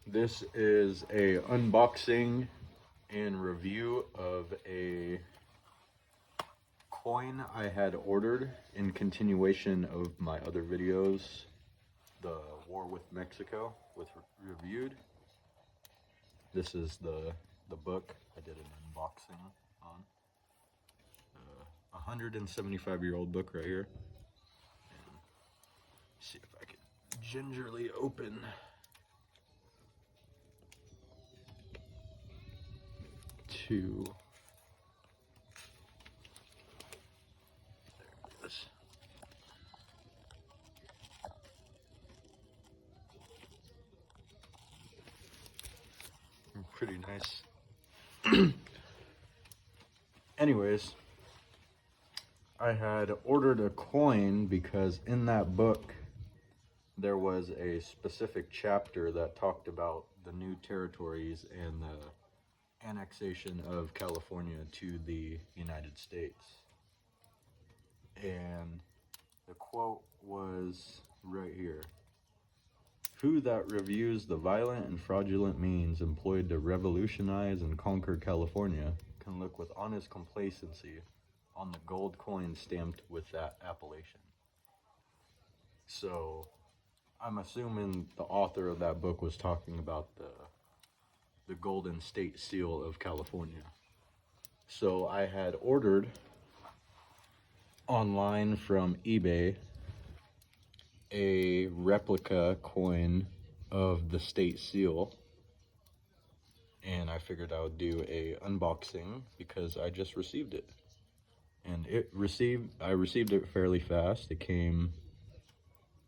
This is a unboxing and review of a coin I had ordered in continuation of my other videos, the War with Mexico with reviewed. This is the book I did an unboxing on. 175-year-old book right here. And see if I can gingerly open to. There it is. Pretty nice. Anyways, I had ordered a coin because in that book there was a specific chapter that talked about the new territories and the annexation of California to the United States. And the quote was right here. "Who that reviews the violent and fraudulent means employed to revolutionize and conquer California can look with honest complacency on the gold coin stamped with that appellation." So I'm assuming the author of that book was talking about the Golden State Seal of California. So I had ordered online from eBay a replica coin of the state seal, and I figured I would do a unboxing because I just received it. And I received it fairly fast. It came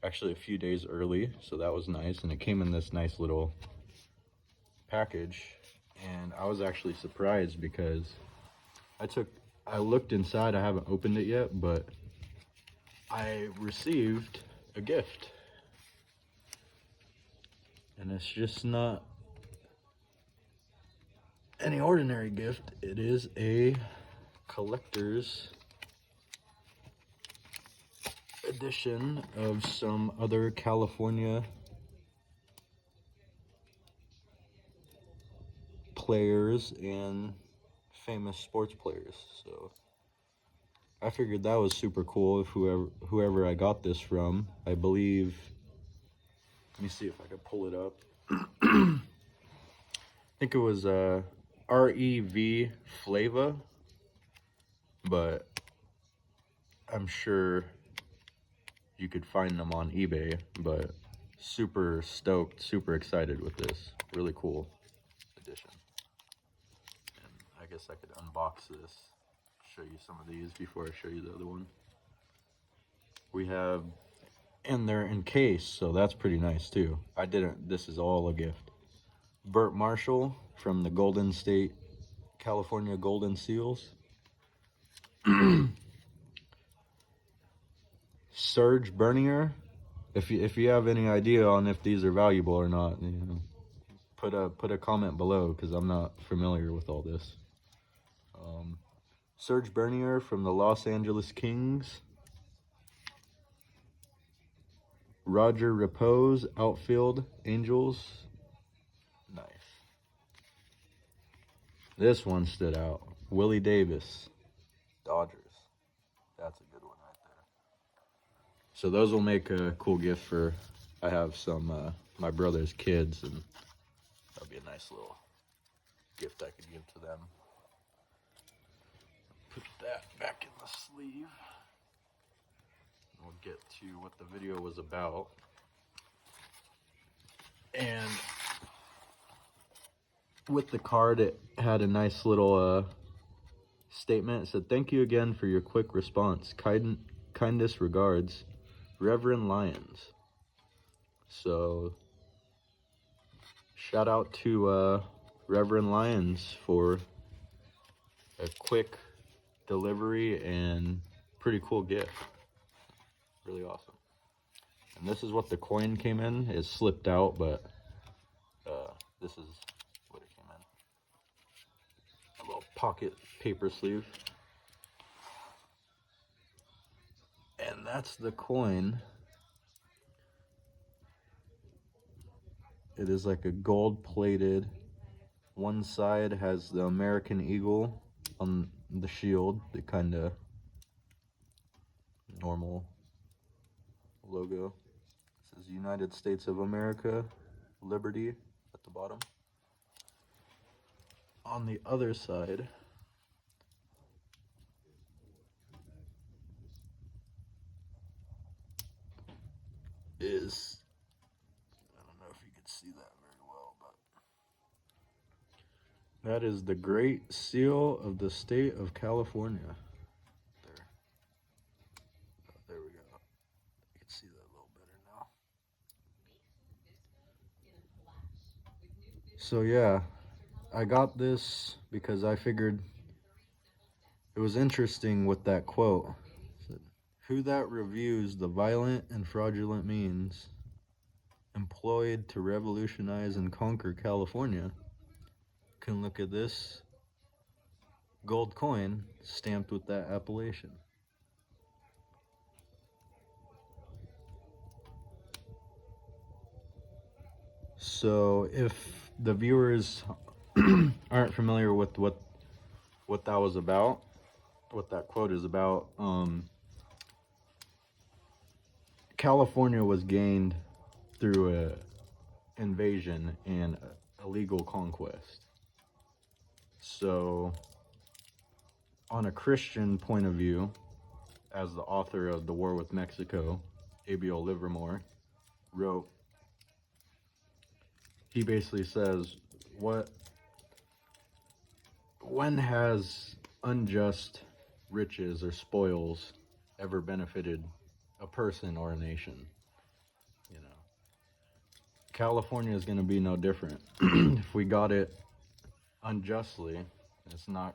actually a few days early, so that was nice, and it came in this nice little package. And I was actually surprised because I looked inside. I haven't opened it yet, but I received a gift, and it's just not any ordinary gift. It is a collector's edition of some other California players and famous sports players. So I figured that was super cool. If whoever I got this from, I believe, let me see if I can pull it up. I think it was REV Flava, but I'm sure you could find them on eBay. But super stoked, super excited with this. Really cool edition. And I guess I could unbox this, show you some of these before I show you the other one. We have, and they're encased, so that's pretty nice too. This is all a gift. Burt Marshall from the Golden State California Golden Seals. Serge Bernier. If you have any idea on if these are valuable or not, put a comment below, because I'm not familiar with all this. Serge Bernier from the Los Angeles Kings. Roger Repose, outfield, Angels. Nice. This one stood out. Willie Davis, Dodgers. That's a good one right there. So those will make a cool gift for, I have some, my brother's kids, and that'll be a nice little gift I could give to them. Put that back in the sleeve. We'll get to what the video was about. And with the card, it had a nice little statement. It said, "Thank you again for your quick response. Kindest regards, Reverend Lyons." So shout out to Reverend Lyons for a quick delivery and pretty cool gift. Really awesome. And this is what the coin came in. It slipped out, but this is what it came in. A little pocket paper sleeve. And that's the coin. It is like a gold plated. One side has the American eagle on the shield, the kind of normal logo. It says United States of America, Liberty at the bottom. On the other side is, I don't know if you can see that very well, but that is the Great Seal of the State of California. There. Oh, there we go. You can see that a little better now. So yeah, I got this because I figured it was interesting with that quote. It said, "Who that reviews the violent and fraudulent means employed to revolutionize and conquer California can look at this gold coin stamped with that appellation." So if the viewers aren't familiar with what that was about, what that quote is about, California was gained through a invasion and illegal conquest. So on a Christian point of view, as the author of The War with Mexico, A.B.O. Livermore, wrote, he basically says, when has unjust riches or spoils ever benefited a person or a nation? You know, California is going to be no different. If we got it unjustly, it's not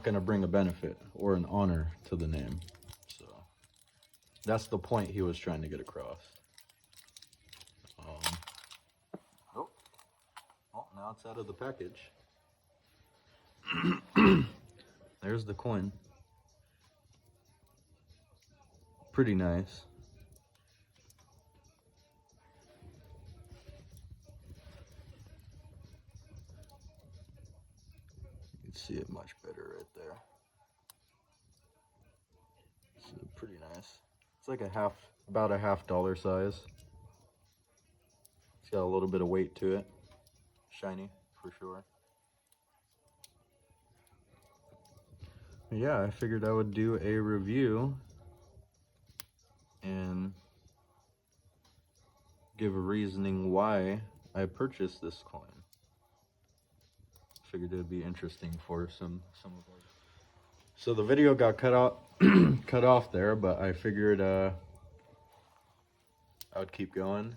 going to bring a benefit or an honor to the name. So that's the point he was trying to get across. Now it's out of the package. There's the coin. Pretty nice. You can see it much better right there. It's pretty nice. It's like about a $half size. It's got a little bit of weight to it. Shiny, for sure. Yeah, I figured I would do a review and give a reasoning why I purchased this coin. Figured it would be interesting for some of us. So the video got cut off there, but I figured I would keep going.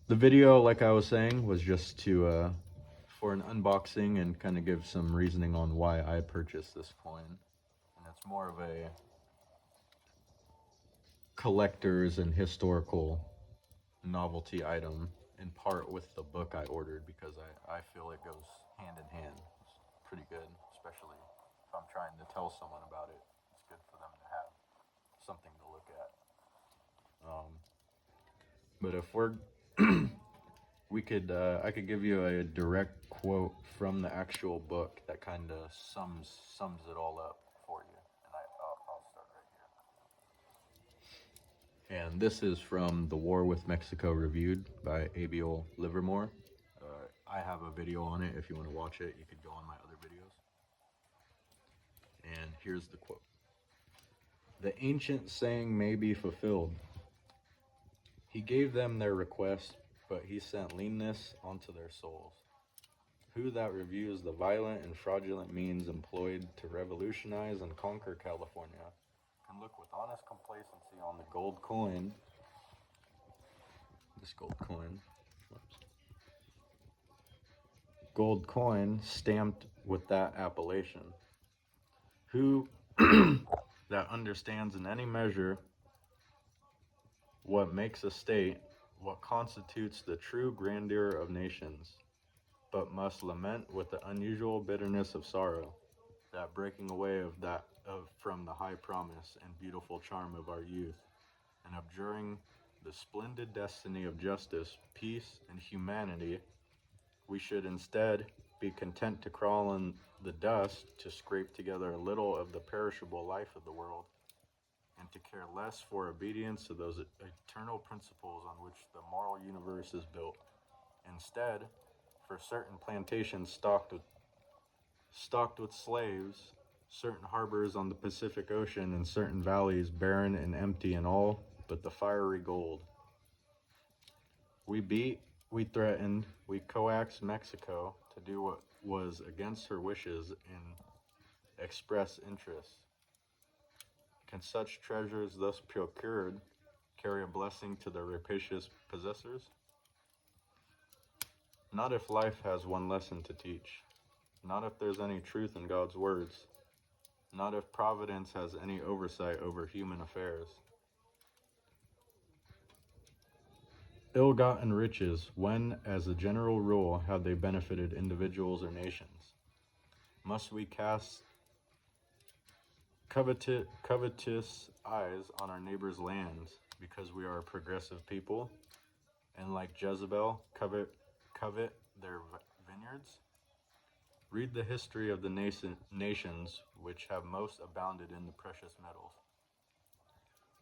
The video, like I was saying, was just to for an unboxing and kind of give some reasoning on why I purchased this coin. And it's more of a collector's and historical novelty item, in part with the book I ordered, because I feel it goes hand in hand. It's pretty good, especially if I'm trying to tell someone about it. It's good for them to have something to look at. But if we're I could give you a direct quote from the actual book that kind of sums it all up for you. And I'll start right here. And this is from The War with Mexico Reviewed by A.B.O. Livermore. I have a video on it. If you want to watch it, you could go on my other videos. And here's the quote. "The ancient saying may be fulfilled. He gave them their request, but he sent leanness onto their souls. Who that reviews the violent and fraudulent means employed to revolutionize and conquer California can look with honest complacency on the gold coin." This gold coin. Gold coin stamped with that appellation. Who that understands in any measure what makes a state, what constitutes the true grandeur of nations, but must lament with the unusual bitterness of sorrow that breaking away of that from the high promise and beautiful charm of our youth, and abjuring the splendid destiny of justice, peace, and humanity, we should instead be content to crawl in the dust to scrape together a little of the perishable life of the world, and to care less for obedience to those eternal principles on which the moral universe is built. Instead, for certain plantations stocked with slaves, certain harbors on the Pacific Ocean, and certain valleys barren and empty in all but the fiery gold. We beat, we threatened, we coaxed Mexico to do what was against her wishes and express interests. Can such treasures thus procured carry a blessing to their rapacious possessors? Not if life has one lesson to teach. Not if there's any truth in God's words. Not if providence has any oversight over human affairs. Ill-gotten riches, when, as a general rule, have they benefited individuals or nations? Must we cast covetous eyes on our neighbors' lands because we are a progressive people, and like Jezebel, covet their vineyards? Read the history of the nations which have most abounded in the precious metals.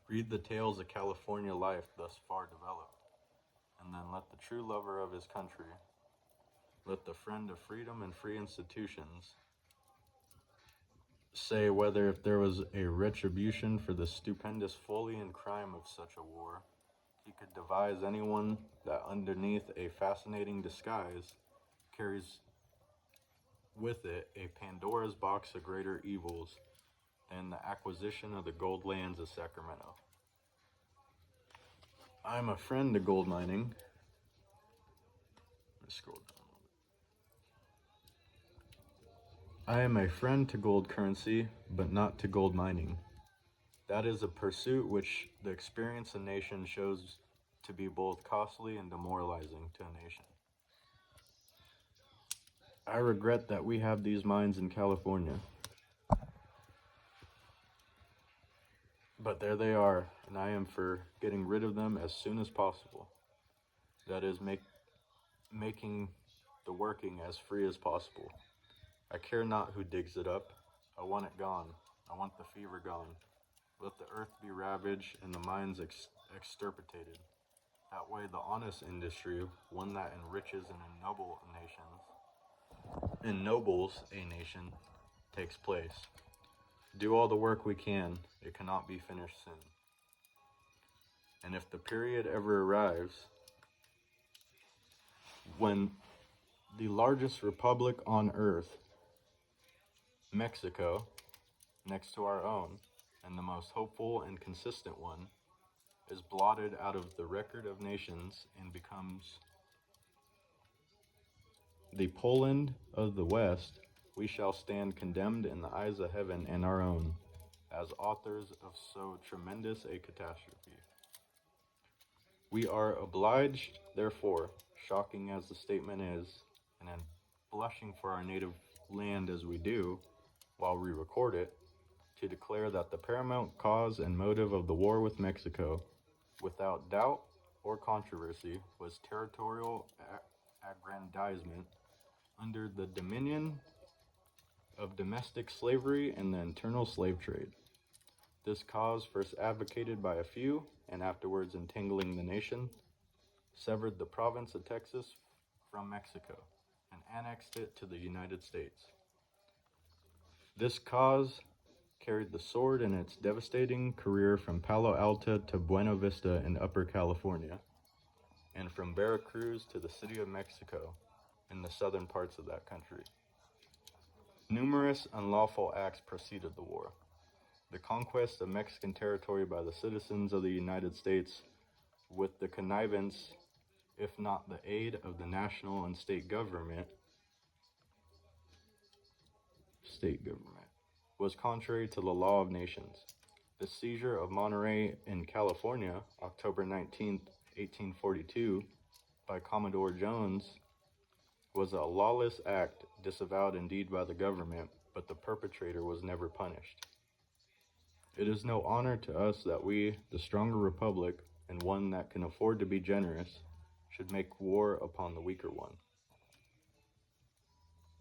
Read the tales of California life thus far developed, and then let the true lover of his country, let the friend of freedom and free institutions, say whether if there was a retribution for the stupendous folly and crime of such a war, he could devise anyone that underneath a fascinating disguise carries with it a Pandora's box of greater evils than the acquisition of the gold lands of Sacramento. I am a friend to gold mining. Let's scroll down a little bit. I am a friend to gold currency, but not to gold mining. That is a pursuit which the experience of nation shows to be both costly and demoralizing to a nation. I regret that we have these mines in California. But there they are, and I am for getting rid of them as soon as possible. That is, making the working as free as possible. I care not who digs it up. I want it gone. I want the fever gone. Let the earth be ravaged and the mines extirpated. That way the honest industry, one that enriches and ennobles a nation, takes place. Do all the work we can, it cannot be finished soon. And if the period ever arrives when the largest republic on earth, Mexico, next to our own, and the most hopeful and consistent one, is blotted out of the record of nations and becomes the Poland of the West, we shall stand condemned in the eyes of heaven and our own, as authors of so tremendous a catastrophe. We are obliged, therefore, shocking as the statement is, and in blushing for our native land as we do, while we record it, to declare that the paramount cause and motive of the war with Mexico, without doubt or controversy, was territorial aggrandizement under the dominion of domestic slavery and the internal slave trade. This cause, first advocated by a few, and afterwards entangling the nation, severed the province of Texas from Mexico and annexed it to the United States. This cause carried the sword in its devastating career from Palo Alto to Buena Vista in Upper California, and from Veracruz to the City of Mexico in the southern parts of that country. Numerous unlawful acts preceded the war. The conquest of Mexican territory by the citizens of the United States, with the connivance, if not the aid, of the national and state government, was contrary to the law of nations. The seizure of Monterey in California, October 19, 1842, by Commodore Jones, was a lawless act disavowed indeed by the government, but the perpetrator was never punished. It is no honor to us that we, the stronger republic, and one that can afford to be generous, should make war upon the weaker one.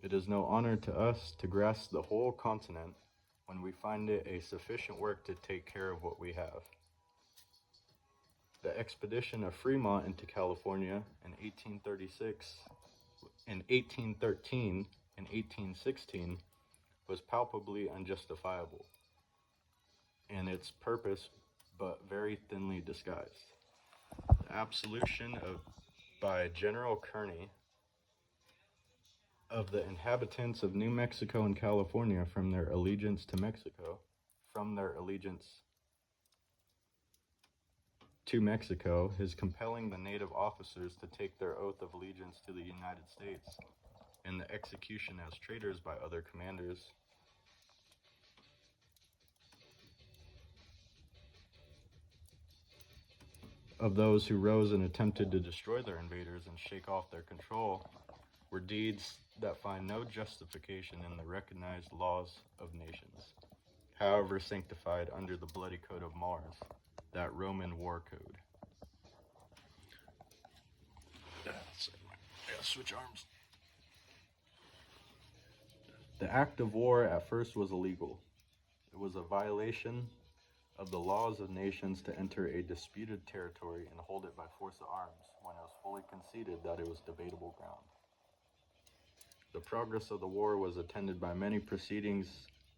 It is no honor to us to grasp the whole continent when we find it a sufficient work to take care of what we have. The expedition of Fremont into California in 1836, in 1813, and 1816 was palpably unjustifiable, and its purpose but very thinly disguised. The absolution by General Kearny of the inhabitants of New Mexico and California from their allegiance to Mexico, his compelling the native officers to take their oath of allegiance to the United States, and the execution as traitors by other commanders of those who rose and attempted to destroy their invaders and shake off their control, were deeds that find no justification in the recognized laws of nations, however sanctified under the bloody coat of Mars, that Roman war code. Switch arms. The act of war at first was illegal. It was a violation of the laws of nations to enter a disputed territory and hold it by force of arms when it was fully conceded that it was debatable ground. The progress of the war was attended by many proceedings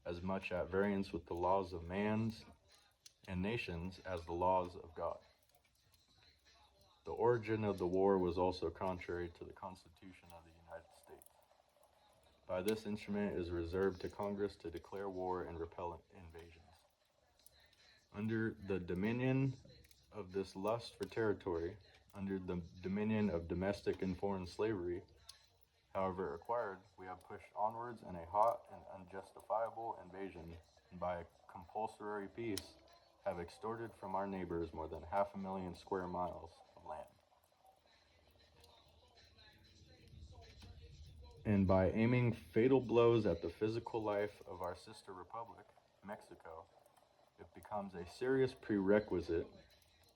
as much at variance with the laws of man's and nations as the laws of God. The origin of the war was also contrary to the Constitution of the United States. By this instrument it is reserved to Congress to declare war and repel invasions. Under the dominion of this lust for territory, under the dominion of domestic and foreign slavery, however acquired, we have pushed onwards in a hot and unjustifiable invasion, and by a compulsory peace have extorted from our neighbors more than 500,000 square miles of land. And by aiming fatal blows at the physical life of our sister republic, Mexico, it becomes a serious prerequisite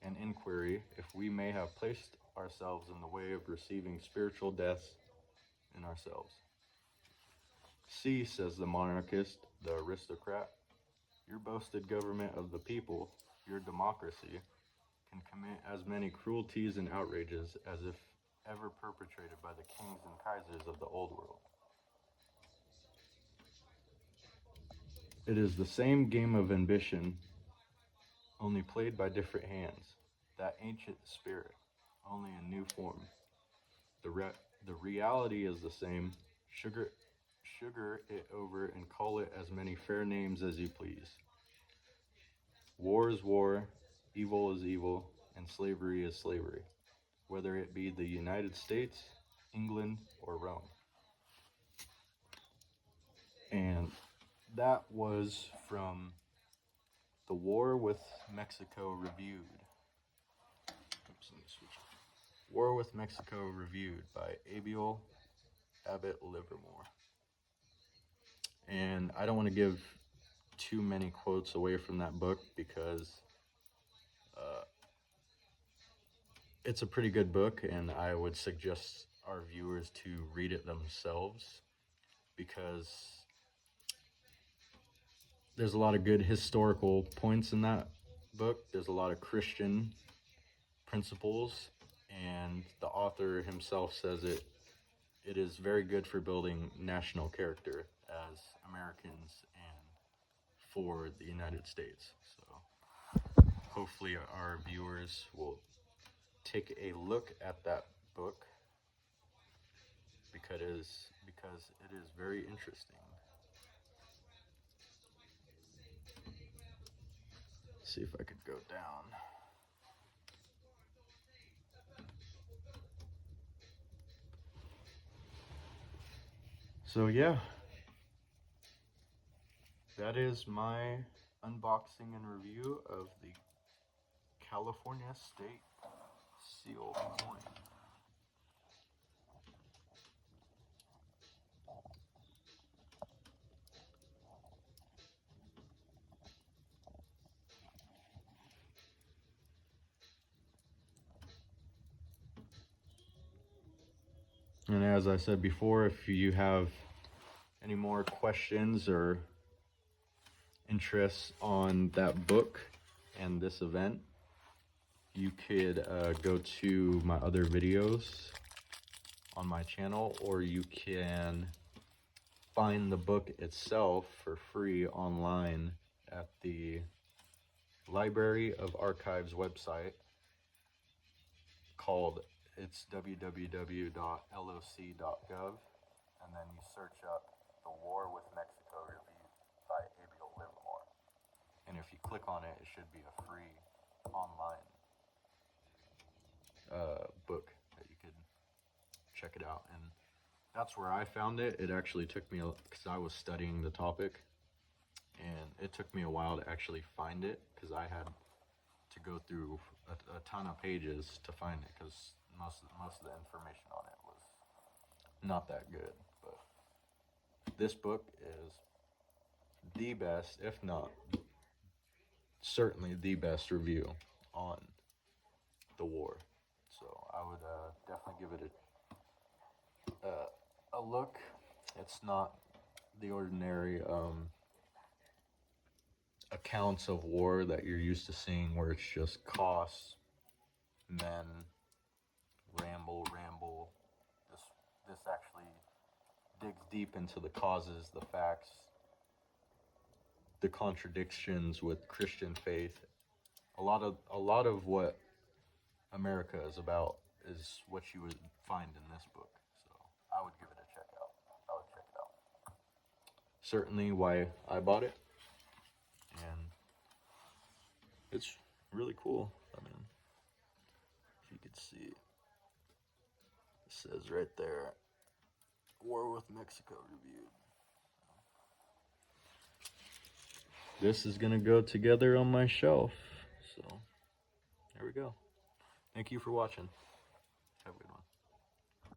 and inquiry if we may have placed ourselves in the way of receiving spiritual deaths in ourselves. See, says the monarchist, the aristocrat, your boasted government of the people, your democracy, can commit as many cruelties and outrages as if ever perpetrated by the kings and kaisers of the old world. It is the same game of ambition, only played by different hands, that ancient spirit, only in new form. The reality is the same. Sugar it over and call it as many fair names as you please. War is war, evil is evil, and slavery is slavery, whether it be the United States, England, or Rome. And that was from The War with Mexico Reviewed. War with Mexico Reviewed by Abiel Abbott Livermore. And I don't want to give too many quotes away from that book because it's a pretty good book, and I would suggest our viewers to read it themselves because there's a lot of good historical points in that book. There's a lot of Christian principles, and the author himself says it is very good for building national character as Americans and for the United States. So hopefully our viewers will take a look at that book because it is very interesting. Let's see if I could go down. So yeah, that is my unboxing and review of the California State Seal coin. And as I said before, if you have any more questions or interests on that book and this event, you could go to my other videos on my channel, or you can find the book itself for free online at the Library of Archives website called, it's www.loc.gov, and then you search up The War with Mexico Review by Abiel Livermore. And if you click on it, it should be a free online book that you could check it out. And that's where I found it. It actually took me, because I was studying the topic, and it took me a while to actually find it, because I had to go through a ton of pages to find it, because most of the information on it was not that good. But this book is the best, if not certainly the best review on the war. So I would definitely give it a look. It's not the ordinary accounts of war that you're used to seeing, where it's just costs, men, ramble. This actually digs deep into the causes, the facts, the contradictions with Christian faith. A lot of what America is about is what you would find in this book. So I would give it a check out. I would check it out. Certainly why I bought it. And it's really cool. I mean, if you could see, it says right there, War with Mexico Reviewed. This is gonna go together on my shelf. So there we go. Thank you for watching. Have a good one.